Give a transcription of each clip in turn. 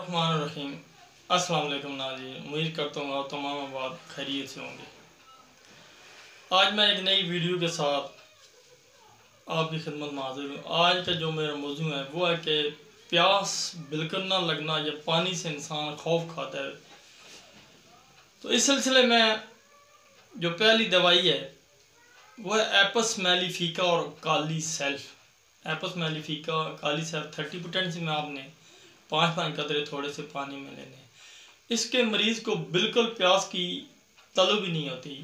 बिस्मिल्लाहिर्रहमानिर्रहीम। अस्सलाम वालेकुम नाज़रीन, उम्मीद करता हूँ आप तमाम आबाद खैरियत से होंगे। आज मैं एक नई वीडियो के साथ आपकी खिदमत में हाजिर हूँ। आज का जो मेरा मौजू है वो है कि प्यास बिल्कुल ना लगना या पानी से इंसान खौफ खाता है। तो इस सिलसिले में जो पहली दवाई है वो है एपस मेलिफिका और काली सेल्फ। एपस मेलिफिका काली सेल्फ 30 पोटेंसी में आपने 5 कतरे थोड़े से पानी में लेने। इसके मरीज़ को बिल्कुल प्यास की तलब ही नहीं होती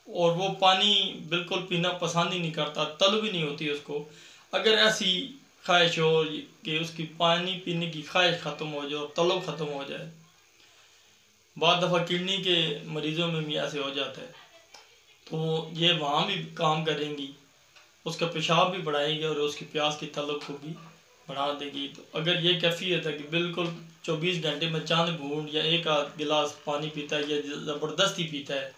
और वो पानी बिल्कुल पीना पसंद ही नहीं करता, तलब ही नहीं होती उसको। अगर ऐसी ख्वाहिश हो कि उसकी पानी पीने की ख्वाहिश ख़त्म हो जाए और तलब ख़त्म हो जाए, बाद दफ़ा किडनी के मरीज़ों में भी ऐसे हो जाता है, तो ये वहाँ भी काम करेंगी, उसका पेशाब भी बढ़ाएगी और उसकी प्यास की तलब को भी बढ़ा देगी। तो अगर ये कैफियत है कि बिल्कुल 24 घंटे में चंद घूंट या एक आध गिलास पानी पीता है या ज़बरदस्ती पीता है,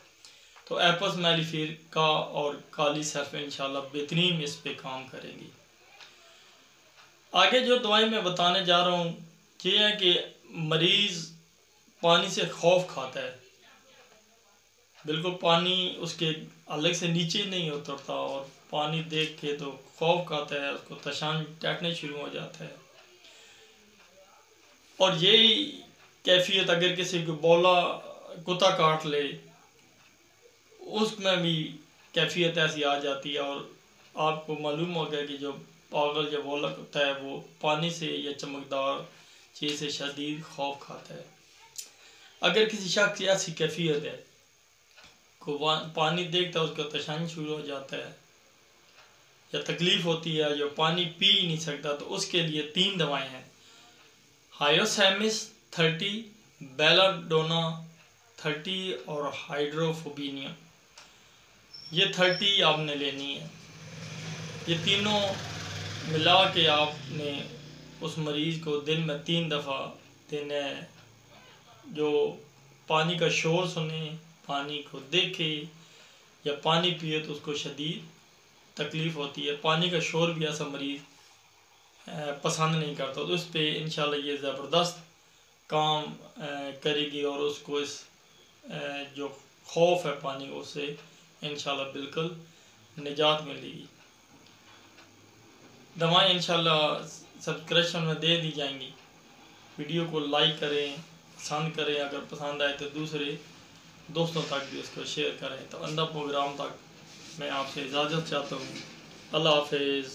तो एपस मेलिफिका और काली सर्फ इंशाल्लाह बेहतरीन इस पे काम करेंगी। आगे जो दवाई मैं बताने जा रहा हूँ ये है कि मरीज़ पानी से खौफ खाता है, बिल्कुल पानी उसके अलग से नीचे नहीं उतरता और पानी देख के तो खौफ खाता है, उसको तशान टैटने शुरू हो जाता है। और यही कैफियत अगर किसी को बोला कुत्ता काट ले, उसमें भी कैफियत ऐसी आ जाती है और आपको मालूम हो गया कि जो पागल या बोला कुत्ता है वो पानी से या चमकदार चीज़ से शदीद खौफ खाता है। अगर किसी शख्स की ऐसी कैफियत है को पानी देखता है उसका तशान शुरू हो जाता है या तकलीफ़ होती है, जो पानी पी नहीं सकता, तो उसके लिए 3 दवाएं हैं, हायोसेमिस 30, बेलाडोना 30 और हाइड्रोफोबिनियम। ये 30 आपने लेनी है। ये तीनों मिला के आपने उस मरीज़ को दिन में 3 दफ़ा देना है। जो पानी का शोर सुने, पानी को देखे या पानी पिए तो उसको शदीद तकलीफ़ होती है। पानी का शोर भी ऐसा मरीज़ पसंद नहीं करता, तो उस पर इंशाल्लाह ये ज़बरदस्त काम करेगी और उसको इस जो खौफ है पानी उससे इंशाल्लाह बिल्कुल निजात मिलेगी। दवाएं इंशाल्लाह सब्सक्रिप्शन में दे दी जाएंगी। वीडियो को लाइक करें, पसंद करें, अगर पसंद आए तो दूसरे दोस्तों तक भी उसको शेयर करें। तो अंदर प्रोग्राम तक मैं आपसे इजाज़त चाहता हूँ। अल्लाह हाफिज़।